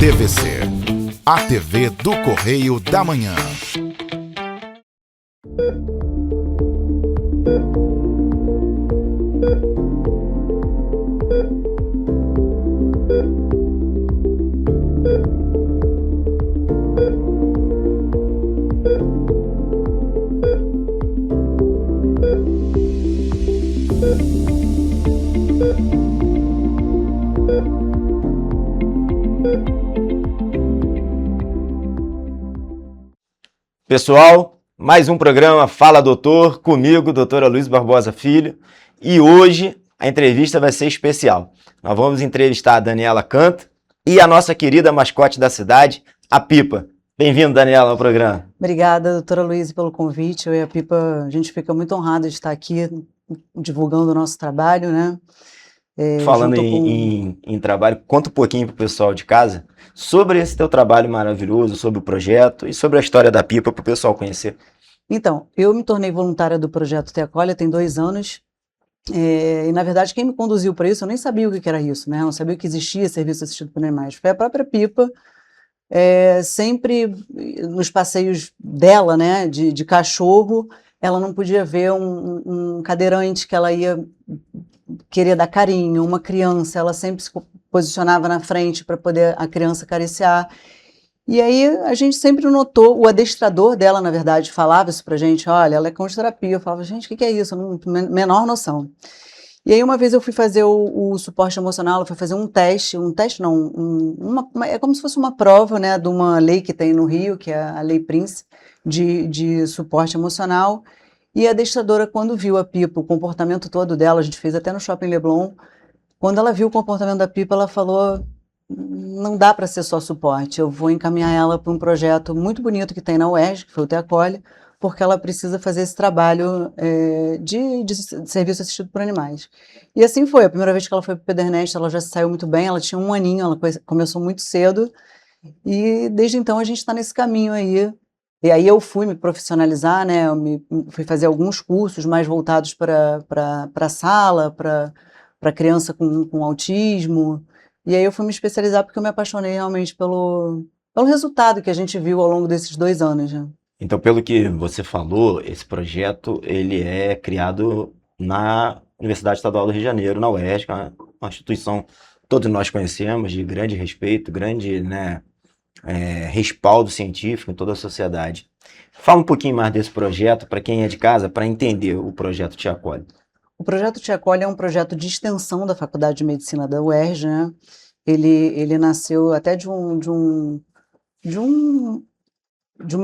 TVC, a TV do Correio da Manhã. Pessoal, mais um programa Fala Doutor, comigo, doutora Luiz Barbosa Filho, e hoje a entrevista vai ser especial. Nós vamos entrevistar a Daniela Canto e a nossa querida mascote da cidade, a Pipa. Bem-vindo, Daniela, ao programa. Obrigada, doutora Luiz, pelo convite. Eu e a Pipa, a gente fica muito honrado de estar aqui divulgando o nosso trabalho, né? Falando em trabalho, conta um pouquinho para o pessoal de casa sobre esse teu trabalho maravilhoso, sobre o projeto e sobre a história da Pipa para o pessoal conhecer. Então, eu me tornei voluntária do projeto Te Acolhe tem 2 anos e, na verdade, quem me conduziu para isso, eu nem sabia o que era isso, né? Eu não sabia que existia serviço assistido por animais. Foi a própria Pipa, sempre nos passeios dela, né, de cachorro, ela não podia ver um cadeirante que ela ia querer dar carinho, uma criança, ela sempre se posicionava na frente para poder a criança acariciar. E aí a gente sempre notou, o adestrador dela, na verdade, falava isso pra gente, olha, ela é consterapia. Eu falava, gente, o que é isso? Eu não tenho menor noção. E aí uma vez eu fui fazer o suporte emocional, eu fui fazer um teste não, é como se fosse uma prova, né, de uma lei que tem no Rio, que é a Lei Prince, de suporte emocional. E a adestradora, quando viu a Pipa, o comportamento todo dela, a gente fez até no Shopping Leblon, quando ela viu o comportamento da Pipa, ela falou, não dá para ser só suporte, eu vou encaminhar ela para um projeto muito bonito que tem na UERJ, que foi o Te Acolhe, porque ela precisa fazer esse trabalho de serviço assistido por animais. E assim foi, a primeira vez que ela foi para o Pedernest, ela já saiu muito bem, ela tinha 1 aninho, ela começou muito cedo, e desde então a gente está nesse caminho aí. E aí eu fui me profissionalizar, né? Fui fazer alguns cursos mais voltados para a sala, para criança com autismo. E aí eu fui me especializar porque eu me apaixonei realmente pelo resultado que a gente viu ao longo desses 2 anos. Né? Então, pelo que você falou, esse projeto ele é criado na Universidade Estadual do Rio de Janeiro, na UERJ, uma instituição que todos nós conhecemos, de grande respeito, grande, né, respaldo científico em toda a sociedade. Fala um pouquinho mais desse projeto para quem é de casa, para entender o projeto Te Acolhe. O projeto Te Acolhe é um projeto de extensão da Faculdade de Medicina da UERJ, né? Ele nasceu até de uma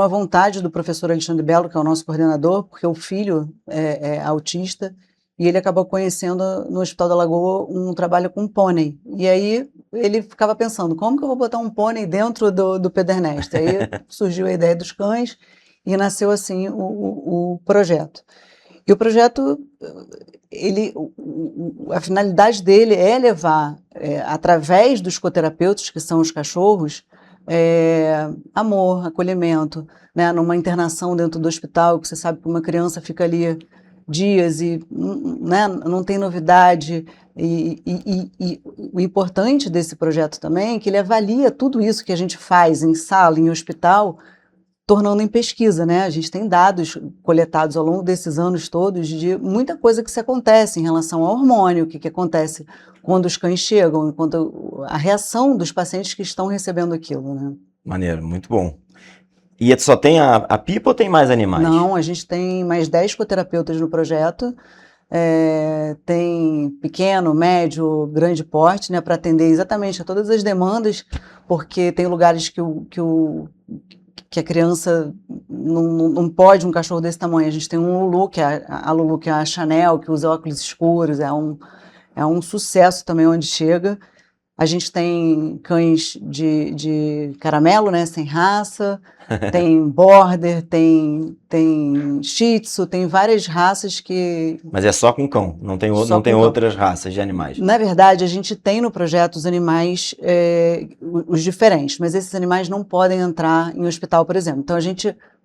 vontade do professor Alexandre Belo, que é o nosso coordenador, porque o filho é autista, e ele acabou conhecendo no Hospital da Lagoa um trabalho com pônei. E aí ele ficava pensando, como que eu vou botar um pônei dentro do Pedernest? Aí surgiu a ideia dos cães e nasceu assim o projeto. E o projeto, a finalidade dele é levar, através dos coterapeutas, que são os cachorros, amor, acolhimento, né? Numa internação dentro do hospital, que você sabe que uma criança fica ali dias e, né, não tem novidade. E o importante desse projeto também é que ele avalia tudo isso que a gente faz em sala, em hospital, tornando em pesquisa, né? A gente tem dados coletados ao longo desses anos todos de muita coisa que se acontece em relação ao hormônio, o que acontece quando os cães chegam, quanto a reação dos pacientes que estão recebendo aquilo, né? Maneiro, muito bom. E só tem a Pipa ou tem mais animais? Não, a gente tem mais 10 coterapeutas no projeto, tem pequeno, médio, grande porte, né, para atender exatamente a todas as demandas, porque tem lugares que a criança não pode um cachorro desse tamanho. A gente tem um Lulu, que é a Lulu, que é a Chanel, que usa óculos escuros, é um sucesso também onde chega. A gente tem cães de caramelo, né, sem raça, tem border, tem shih tzu, tem várias raças que... Mas é só com cão, não tem outras raças de animais? Na verdade, a gente tem no projeto os animais, os diferentes, mas esses animais não podem entrar em hospital, por exemplo. Então,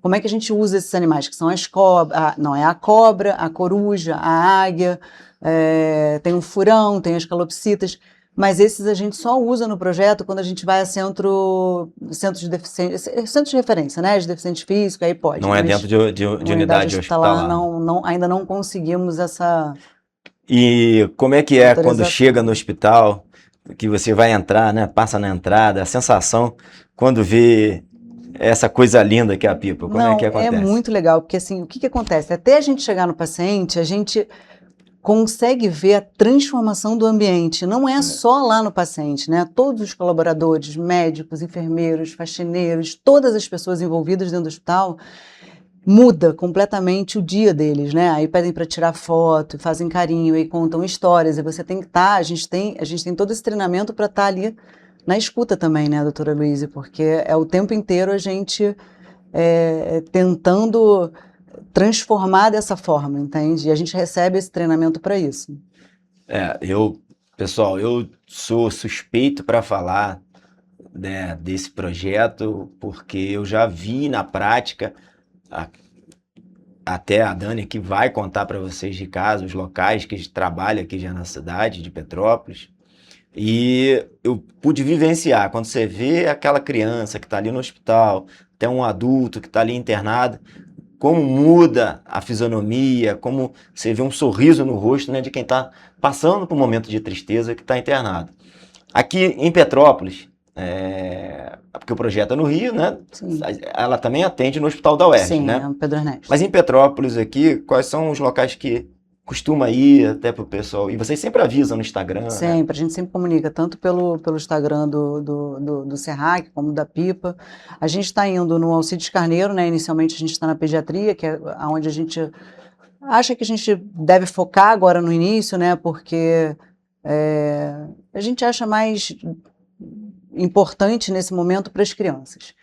como é que a gente usa esses animais? Que são as cobras, é a cobra, a coruja, a águia, tem o furão, tem as calopsitas. Mas esses a gente só usa no projeto quando a gente vai a centro de deficiência, centro de referência, né? De deficiente físico, aí pode. Não é mas dentro de unidade hospitalar. ainda não conseguimos essa E como é que é quando autorização. chega no hospital, que você vai entrar, né? Passa na entrada, a sensação quando vê essa coisa linda que é a pipa, como é que Não, é acontece? muito legal, porque assim, o que acontece? Até a gente chegar no paciente, a gente consegue ver a transformação do ambiente. Não é só lá no paciente, né? Todos os colaboradores, médicos, enfermeiros, faxineiros, todas as pessoas envolvidas dentro do hospital, muda completamente o dia deles, né? Aí pedem para tirar foto, fazem carinho, aí contam histórias, e você tem que estar, a gente tem todo esse treinamento para estar ali na escuta também, né, doutora Luísa? Porque é o tempo inteiro a gente tentando transformar dessa forma, entende? E a gente recebe esse treinamento para isso. Pessoal, eu sou suspeito para falar, né, desse projeto, porque eu já vi na prática, até a Dani que vai contar para vocês de casos locais que trabalha aqui já na cidade de Petrópolis, e eu pude vivenciar, quando você vê aquela criança que está ali no hospital, até um adulto que está ali internado, como muda a fisionomia, como você vê um sorriso no rosto, né, de quem está passando por um momento de tristeza que está internado. Aqui em Petrópolis, porque o projeto é no Rio, né? Sim. Ela também atende no Hospital da UERJ, Sim, né? é o Pedro Ernesto. Mas em Petrópolis aqui, quais são os locais que costuma ir até para o pessoal? E vocês sempre avisam no Instagram, Sempre, né? a gente sempre comunica, tanto pelo Instagram do Serrac, como da Pipa. A gente está indo no Alcides Carneiro, né? Inicialmente a gente está na pediatria, que é onde a gente acha que a gente deve focar agora no início, né? Porque a gente acha mais importante nesse momento para as crianças.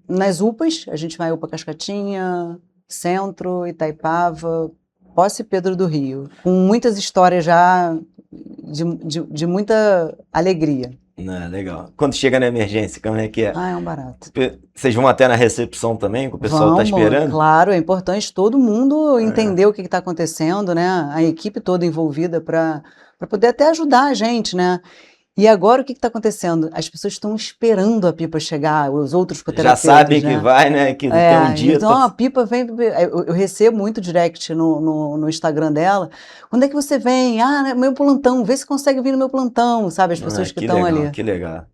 Nas UPAs, a gente vai UPA Cascatinha, Centro, Itaipava, Posse Pedro do Rio, com muitas histórias já de muita alegria. Não, legal. Quando chega na emergência, como é que é? Ah, é um barato. Vocês vão até na recepção também, que o pessoal está esperando? Claro, é importante todo mundo entender o que está acontecendo, né? A equipe toda envolvida para poder até ajudar a gente, né? E agora o que está acontecendo? As pessoas estão esperando a Pipa chegar, os outros coterapeutas, já sabem né? Que vai, né? Que tem um dia. Então, a Pipa vem. Eu recebo muito direct no Instagram dela. Quando é que você vem? Ah, meu plantão, vê se consegue vir no meu plantão, sabe? As pessoas que estão ali. Que legal.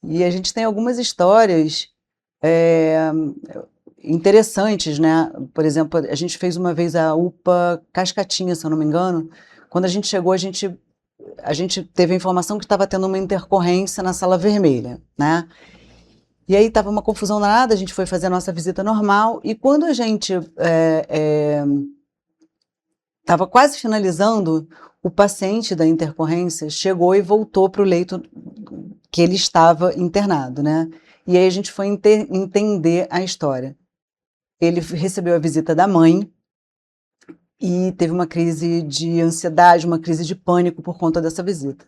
E a gente tem algumas histórias interessantes, né? Por exemplo, a gente fez uma vez a UPA Cascatinha, se eu não me engano. Quando a gente chegou, a gente teve a informação que estava tendo uma intercorrência na sala vermelha, né? E aí estava uma confusão danada, a gente foi fazer a nossa visita normal, e quando a gente estava quase finalizando, o paciente da intercorrência chegou e voltou para o leito que ele estava internado, né? E aí a gente foi entender a história. Ele recebeu a visita da mãe, e teve uma crise de ansiedade, uma crise de pânico por conta dessa visita.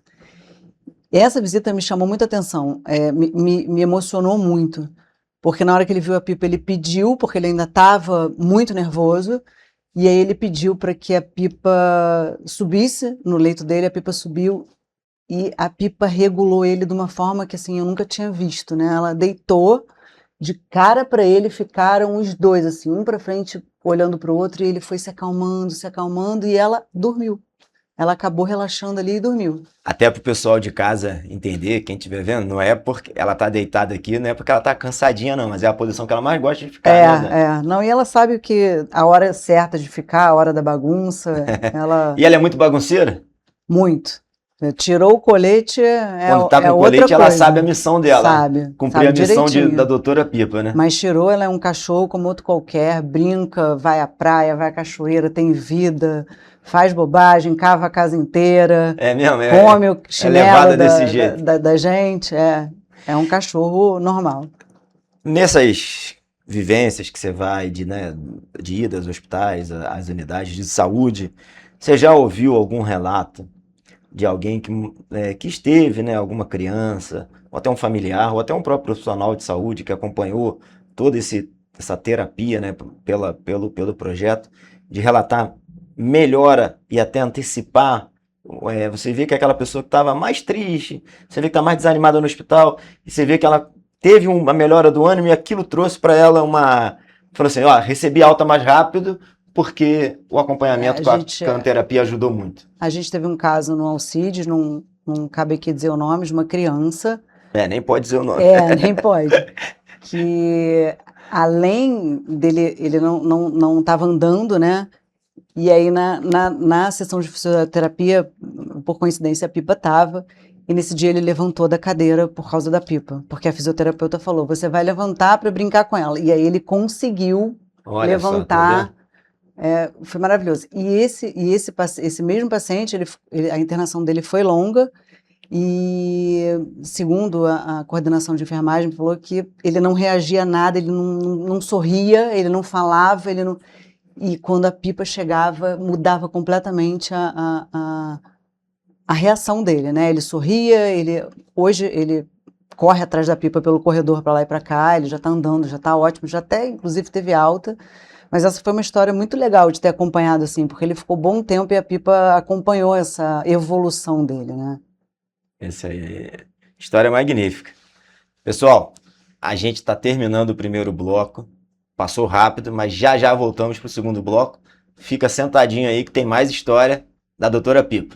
Essa visita me chamou muita atenção, me emocionou muito, porque na hora que ele viu a Pipa, ele pediu, porque ele ainda estava muito nervoso, e aí ele pediu para que a Pipa subisse no leito dele, a Pipa subiu, e a Pipa regulou ele de uma forma que assim, eu nunca tinha visto, né? Ela deitou de cara para ele, ficaram os dois, assim, um para frente, olhando para o outro, e ele foi se acalmando, e ela dormiu. Ela acabou relaxando ali e dormiu. Até para o pessoal de casa entender, quem estiver vendo, não é porque ela está deitada aqui, não é porque ela está cansadinha, não, mas é a posição que ela mais gosta de ficar. Né? Não, e ela sabe que a hora certa de ficar, a hora da bagunça, ela... E ela é muito bagunceira? Muito. Tirou o colete, Quando tá com o colete, ela sabe a missão dela. Sabe. Cumprir a missão da doutora Pipa, né? Mas tirou, ela é um cachorro como outro qualquer, brinca, vai à praia, vai à cachoeira, tem vida, faz bobagem, cava a casa inteira. É mesmo? Come o chinelo desse jeito. Da gente. É um cachorro normal. Nessas vivências que você vai de idas aos hospitais, às unidades de saúde, você já ouviu algum relato de alguém que esteve, né, alguma criança, ou até um familiar, ou até um próprio profissional de saúde que acompanhou toda essa terapia, né, pelo projeto, de relatar melhora e até antecipar você vê que é aquela pessoa que estava mais triste, você vê que está mais desanimada no hospital, e você vê que ela teve uma melhora do ânimo e aquilo trouxe para ela falou assim, ó, recebi alta mais rápido porque o acompanhamento com a canoterapia ajudou muito. A gente teve um caso no Alcides, não cabe aqui dizer o nome, de uma criança. Nem pode dizer o nome. Nem pode. Que além dele, ele não estava andando, né? E aí na sessão de fisioterapia, por coincidência, a pipa estava. E nesse dia ele levantou da cadeira por causa da pipa. Porque a fisioterapeuta falou, você vai levantar para brincar com ela. E aí ele conseguiu levantar. Foi maravilhoso. E esse mesmo paciente, a internação dele foi longa. E, segundo a coordenação de enfermagem, falou que ele não reagia a nada, ele não sorria, ele não falava, e quando a pipa chegava, mudava completamente a reação dele, né? Ele sorria, hoje ele corre atrás da pipa pelo corredor para lá e para cá, ele já está andando, já está ótimo, já até, inclusive, teve alta. Mas essa foi uma história muito legal de ter acompanhado, assim, porque ele ficou bom tempo e a pipa acompanhou essa evolução dele, né? Essa aí é história magnífica. Pessoal, a gente está terminando o primeiro bloco. Passou rápido, mas já voltamos para o segundo bloco. Fica sentadinho aí que tem mais história da doutora Pipa.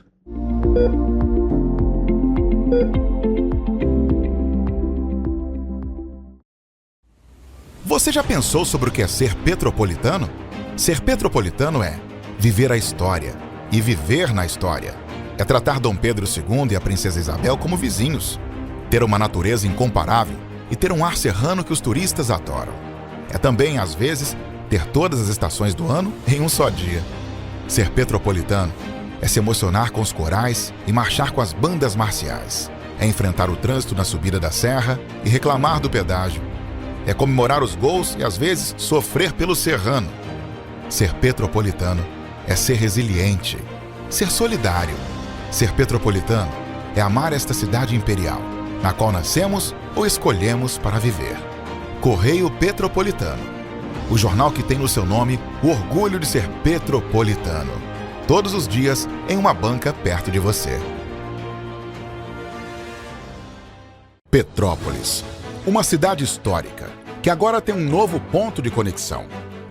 Você já pensou sobre o que é ser petropolitano? Ser petropolitano é viver a história e viver na história. É tratar Dom Pedro II e a Princesa Isabel como vizinhos, ter uma natureza incomparável e ter um ar serrano que os turistas adoram. É também, às vezes, ter todas as estações do ano em um só dia. Ser petropolitano é se emocionar com os corais e marchar com as bandas marciais. É enfrentar o trânsito na subida da serra e reclamar do pedágio. É comemorar os gols e, às vezes, sofrer pelo serrano. Ser petropolitano é ser resiliente, ser solidário. Ser petropolitano é amar esta cidade imperial, na qual nascemos ou escolhemos para viver. Correio Petropolitano, o jornal que tem no seu nome o orgulho de ser petropolitano. Todos os dias em uma banca perto de você. Petrópolis, uma cidade histórica, que agora tem um novo ponto de conexão.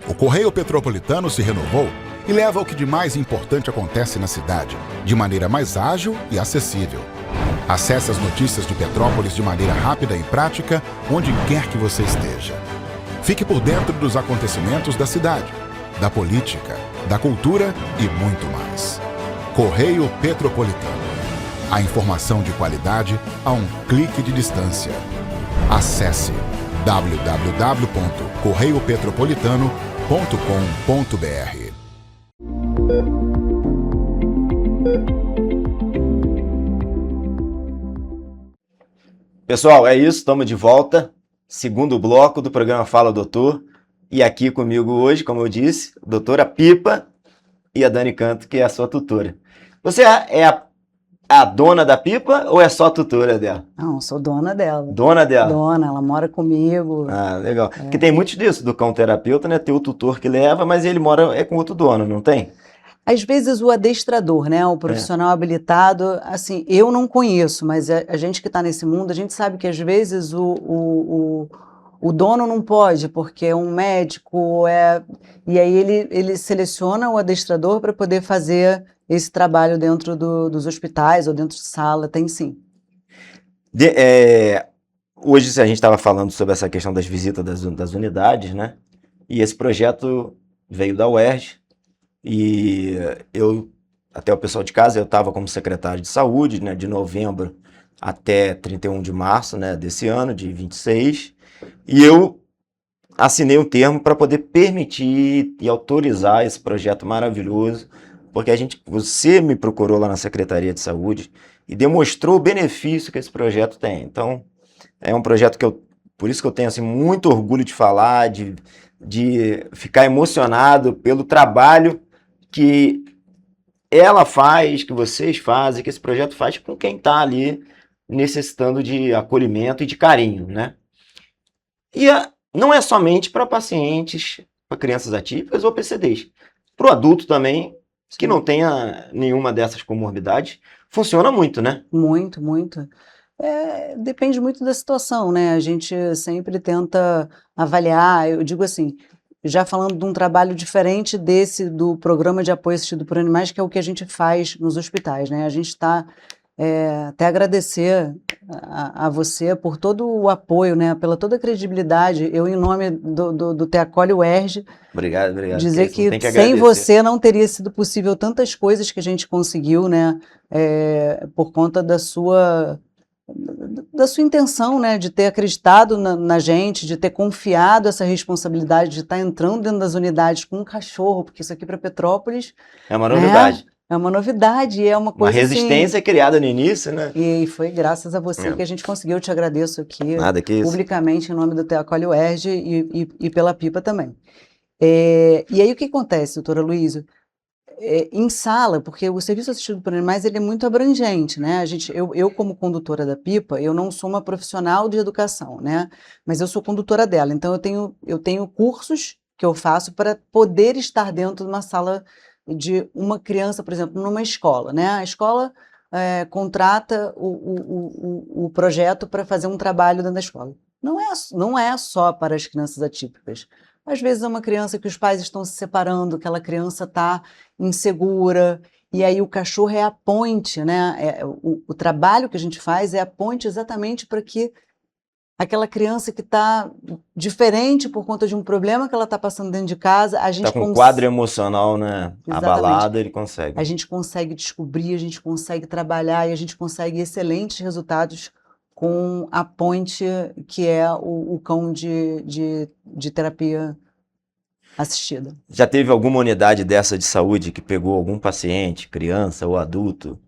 O Correio Petropolitano se renovou e leva o que de mais importante acontece na cidade, de maneira mais ágil e acessível. Acesse as notícias de Petrópolis de maneira rápida e prática, onde quer que você esteja. Fique por dentro dos acontecimentos da cidade, da política, da cultura e muito mais. Correio Petropolitano. A informação de qualidade a um clique de distância. Acesse www.correiopetropolitano.com.br. Pessoal, é isso, estamos de volta. Segundo bloco do programa Fala Doutor. E aqui comigo hoje, como eu disse, a doutora Pipa e a Dani Canto, que é a sua tutora. Você é a dona da Pipa ou é só a tutora dela? Não, sou dona dela. Dona dela? Dona, ela mora comigo. Ah, legal. Porque tem muito disso, do cão terapeuta, né? Tem o tutor que leva, mas ele mora com outro dono, não tem? Às vezes o adestrador, né, o profissional habilitado, assim, eu não conheço, mas a gente que está nesse mundo, a gente sabe que às vezes o dono não pode, porque é um médico, e aí ele seleciona o adestrador para poder fazer esse trabalho dentro dos hospitais ou dentro de sala, tem sim. Hoje a gente estava falando sobre essa questão das visitas das unidades, né? E esse projeto veio da UERJ, e até o pessoal de casa, eu estava como secretário de saúde, né, de novembro até 31 de março, né, desse ano, de 26, e eu assinei um termo para poder permitir e autorizar esse projeto maravilhoso, porque você me procurou lá na Secretaria de Saúde e demonstrou o benefício que esse projeto tem. Então, é um projeto por isso que eu tenho assim, muito orgulho de falar, de ficar emocionado pelo trabalho que ela faz, que vocês fazem, que esse projeto faz com quem está ali necessitando de acolhimento e de carinho, né? E não é somente para pacientes, para crianças atípicas ou PCDs. Para o adulto também que não tenha nenhuma dessas comorbidades, funciona muito, né? Muito, muito. Depende muito da situação, né? A gente sempre tenta avaliar, eu digo assim, já falando de um trabalho diferente desse do programa de apoio assistido por animais, que é o que a gente faz nos hospitais, né? A gente está até agradecer a você por todo o apoio, né? Pela toda a credibilidade. Eu, em nome do Teacol UERJ, Obrigado. dizer Isso, não tem que que sem agradecer. você não teria sido possível tantas coisas que a gente conseguiu, né? Por conta da sua intenção, né, de ter acreditado na gente, de ter confiado essa responsabilidade de estar entrando dentro das unidades com um cachorro, porque isso aqui para Petrópolis É uma novidade. é uma novidade, é uma Uma coisa resistência assim, criada no início, né? e foi graças a você É. que a gente conseguiu. Eu te agradeço aqui Nada que isso. publicamente em nome do Teacol UERJ e pela Pipa também. E aí o que acontece, doutora Luísa? Em sala, porque o serviço assistido por animais ele é muito abrangente, né? Eu, como condutora da Pipa, eu não sou uma profissional de educação, né? Mas eu sou condutora dela, então eu tenho cursos que eu faço para poder estar dentro de uma sala de uma criança, por exemplo, numa escola, né? A escola contrata o projeto para fazer um trabalho dentro da escola. Não é só para as crianças atípicas. Às vezes é uma criança que os pais estão se separando, aquela criança está insegura, e aí o cachorro é a ponte, né? O trabalho que a gente faz é a ponte exatamente para que aquela criança que está diferente por conta de um problema que ela está passando dentro de casa, a gente Tá com um quadro emocional, né? Exatamente. Abalado, ele consegue. A gente consegue descobrir, a gente consegue trabalhar e a gente consegue excelentes resultados com a ponte que é o cão de terapia assistida. Já teve alguma unidade dessa de saúde que pegou algum paciente, criança ou adulto,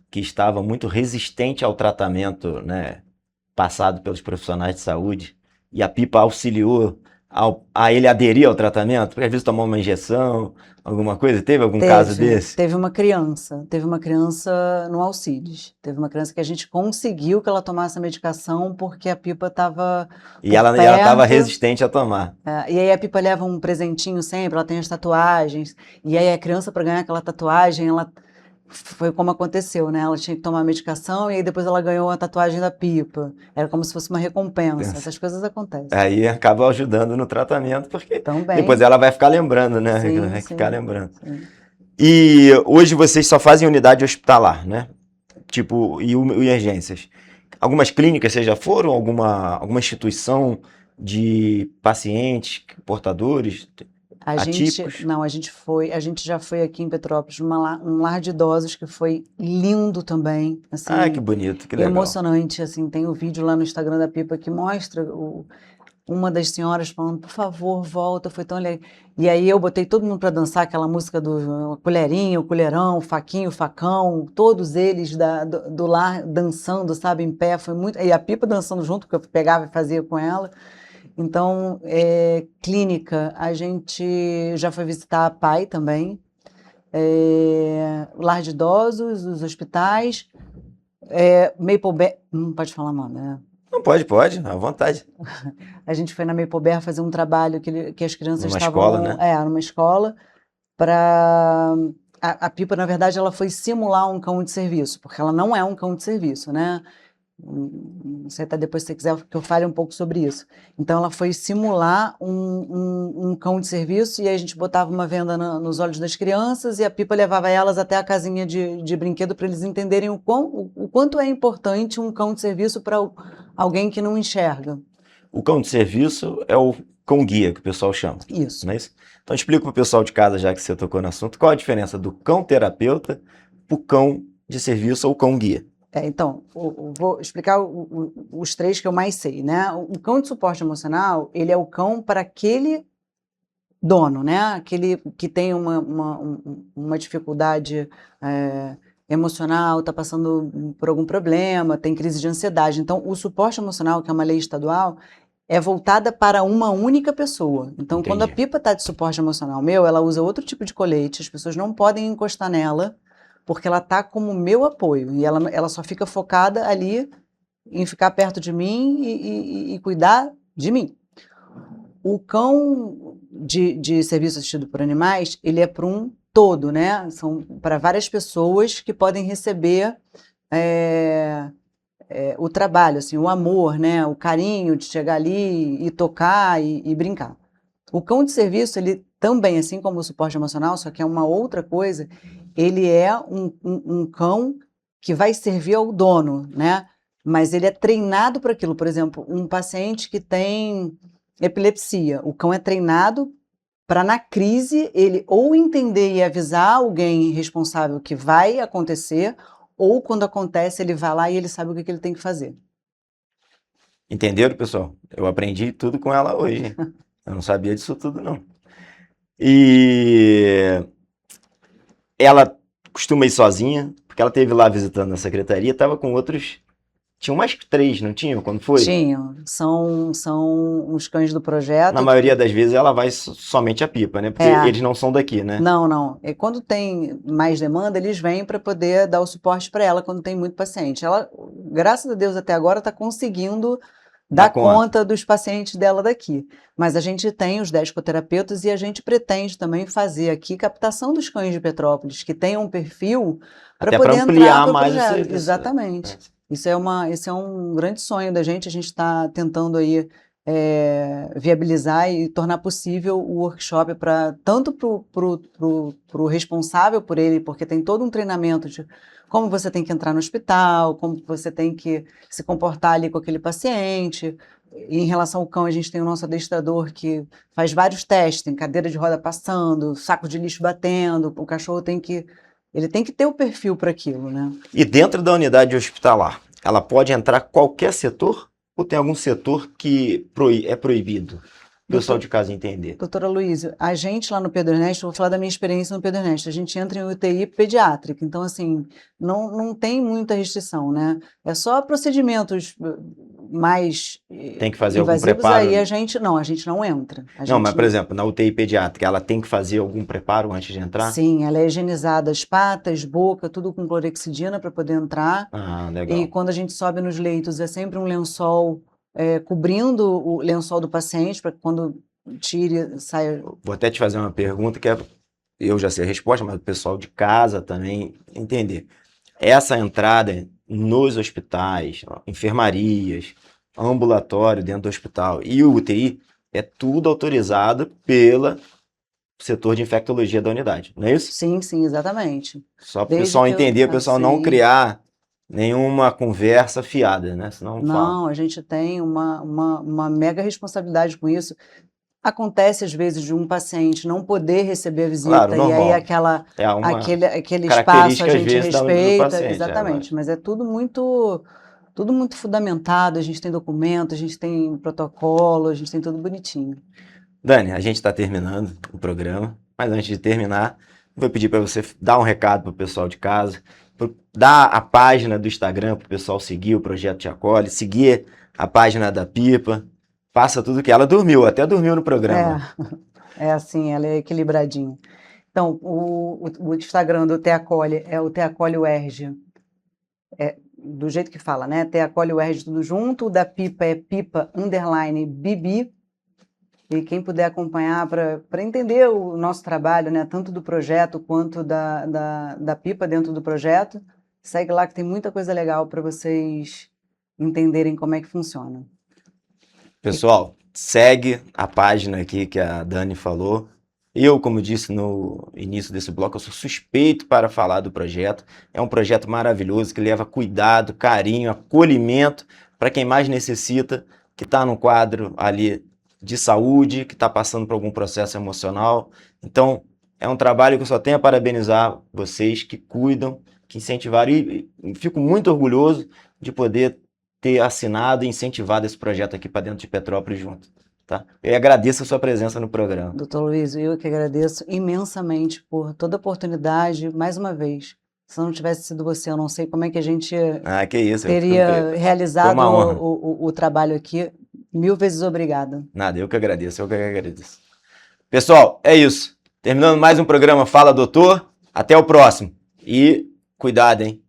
que estava muito resistente ao tratamento, né, passado pelos profissionais de saúde, e a Pipa auxiliou a ele aderir ao tratamento? Porque às vezes tomou uma injeção, alguma coisa. Teve algum caso desse? Teve uma criança no Alcides. Teve uma criança que a gente conseguiu que ela tomasse a medicação porque a Pipa estava E ela estava resistente a tomar. E aí a Pipa leva um presentinho sempre, ela tem as tatuagens, e aí a criança, para ganhar aquela tatuagem, foi como aconteceu, né? Ela tinha que tomar a medicação e aí depois ela ganhou a tatuagem da Pipa. Era como se fosse uma recompensa. Essas coisas acontecem. Aí acaba ajudando no tratamento, porque Também. depois ela vai ficar lembrando, né? Sim, vai ficar lembrando. Sim. E hoje vocês só fazem unidade hospitalar, né? Tipo, e urgências. Algumas clínicas vocês já foram? Alguma instituição de pacientes, portadores? Atípicos? A gente já foi aqui em Petrópolis, um lar de idosos que foi lindo também, assim, Que bonito, que legal. emocionante, assim, tem o vídeo lá no Instagram da Pipa que mostra uma das senhoras falando, por favor, volta, foi tão legal. E aí eu botei todo mundo para dançar aquela música do colherinha, o colherão, o faquinho, o facão, todos eles do lar dançando, sabe, em pé, foi muito... E a Pipa dançando junto, porque eu pegava e fazia com ela. Então, clínica, a gente já foi visitar a PAI também, o lar de idosos, os hospitais, Maple Bear, não pode falar nome, né? Não, pode, à vontade. A gente foi na Maple Bear fazer um trabalho que as crianças estavam... Numa escola, né? Numa escola, para... A Pipa, na verdade, ela foi simular um cão de serviço, porque ela não é um cão de serviço, né? Não sei, até depois se você quiser que eu fale um pouco sobre isso. Então ela foi simular um cão de serviço e aí a gente botava uma venda nos olhos das crianças e a Pipa levava elas até a casinha de brinquedo para eles entenderem o quanto é importante um cão de serviço para alguém que não enxerga. O cão de serviço é o cão guia, que o pessoal chama. Isso. Não é isso? Então explica para o pessoal de casa, já que você tocou no assunto, qual a diferença do cão terapeuta para o cão de serviço ou cão guia? Então, vou explicar os três que eu mais sei, né? O cão de suporte emocional, ele é o cão para aquele dono, né? Aquele que tem uma dificuldade emocional, está passando por algum problema, tem crise de ansiedade. Então, o suporte emocional, que é uma lei estadual, é voltada para uma única pessoa. Então, Entendi. Quando a Pipa está de suporte emocional ela usa outro tipo de colete, as pessoas não podem encostar nela, porque ela está como meu apoio, e ela só fica focada ali em ficar perto de mim e cuidar de mim. O cão de serviço assistido por animais, ele é para um todo, né? São para várias pessoas que podem receber o trabalho, assim, o amor, né? O carinho de chegar ali e tocar e brincar. O cão de serviço, ele também, assim como o suporte emocional, só que é uma outra coisa, ele é um cão que vai servir ao dono, né? Mas ele é treinado para aquilo. Por exemplo, um paciente que tem epilepsia, o cão é treinado para, na crise, ele ou entender e avisar alguém responsável que vai acontecer, ou quando acontece, ele vai lá e ele sabe o que ele tem que fazer. Entenderam, pessoal? Eu aprendi tudo com ela hoje. Eu não sabia disso tudo, não. E ela costuma ir sozinha, porque ela esteve lá visitando a secretaria, estava com outros... Tinha mais 3, não tinha? Quando foi? Tinham. São os cães do projeto. Na maioria das vezes ela vai somente a Pipa, né? Porque eles não são daqui, né? Não. E quando tem mais demanda, eles vêm para poder dar o suporte para ela quando tem muito paciente. Ela, graças a Deus, até agora está conseguindo dar conta dos pacientes dela daqui. Mas a gente tem os 10 coterapeutas e a gente pretende também fazer aqui captação dos cães de Petrópolis, que tenham um perfil para poder entrar para o projeto. Exatamente. Esse é um grande sonho da gente. A gente está tentando aí viabilizar e tornar possível o workshop tanto para o responsável por ele, porque tem todo um treinamento de como você tem que entrar no hospital, como você tem que se comportar ali com aquele paciente. E em relação ao cão, a gente tem o nosso adestrador que faz vários testes, tem cadeira de roda passando, saco de lixo batendo, o cachorro tem que ter o perfil para aquilo, né? E dentro da unidade hospitalar, ela pode entrar qualquer setor ou tem algum setor que é proibido? O pessoal de casa entender. Doutora Luísa, a gente lá no Pedro Ernesto, vou falar da minha experiência no Pedro Ernesto, a gente entra em UTI pediátrica, então assim, não tem muita restrição, né? É só procedimentos mais tem que fazer invasivos, algum preparo? Aí a gente não entra. Mas por exemplo, na UTI pediátrica, ela tem que fazer algum preparo antes de entrar? Sim, ela é higienizada as patas, boca, tudo com clorexidina para poder entrar. Ah, legal. E quando a gente sobe nos leitos, é sempre um lençol cobrindo o lençol do paciente, para que quando tire, saia... Vou até te fazer uma pergunta que eu já sei a resposta, mas o pessoal de casa também entender. Essa entrada nos hospitais, enfermarias, ambulatório dentro do hospital e o UTI é tudo autorizado pelo setor de infectologia da unidade, não é isso? Sim, exatamente. Só para o pessoal entender, o pessoal não criar nenhuma conversa fiada, né? Senão a gente tem uma mega responsabilidade com isso. Acontece, às vezes, de um paciente não poder receber a visita, claro, e aí aquele espaço a gente respeita, paciente, exatamente, mas é tudo muito fundamentado, a gente tem documento, a gente tem protocolo, a gente tem tudo bonitinho. Dani, a gente está terminando o programa, mas antes de terminar, vou pedir para você dar um recado para o pessoal de casa, dar a página do Instagram para o pessoal seguir o Projeto Te Acolhe, seguir a página da Pipa. Faça tudo que ela até dormiu no programa. É assim, ela é equilibradinha. Então, o Instagram do Te Acolhe é o Te Acolhe UERJ. Do jeito que fala, né? Te Acolhe UERJ tudo junto. O da Pipa é Pipa_Bibi. E quem puder acompanhar para entender o nosso trabalho, né? Tanto do projeto quanto da Pipa dentro do projeto, segue lá que tem muita coisa legal para vocês entenderem como é que funciona. Pessoal, segue a página aqui que a Dani falou. Eu, como disse no início desse bloco, eu sou suspeito para falar do projeto. É um projeto maravilhoso que leva cuidado, carinho, acolhimento para quem mais necessita, que está no quadro ali de saúde, que está passando por algum processo emocional. Então, é um trabalho que eu só tenho a parabenizar vocês que cuidam, que incentivaram. E fico muito orgulhoso de poder ter assinado e incentivado esse projeto aqui para dentro de Petrópolis junto. Tá? Eu agradeço a sua presença no programa. Doutor Luiz, eu que agradeço imensamente por toda a oportunidade, mais uma vez. Se não tivesse sido você, eu não sei como é que a gente teria realizado o trabalho aqui. 1000 vezes obrigada. Nada, eu que agradeço. Pessoal, é isso. Terminando mais um programa Fala Doutor. Até o próximo. E cuidado, hein?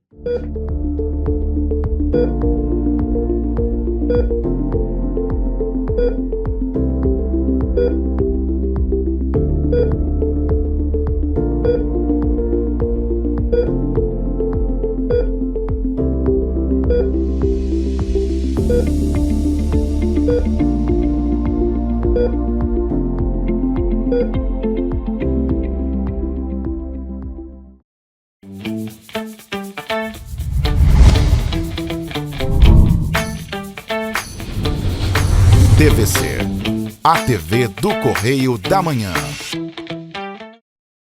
TVC, a TV do Correio da Manhã.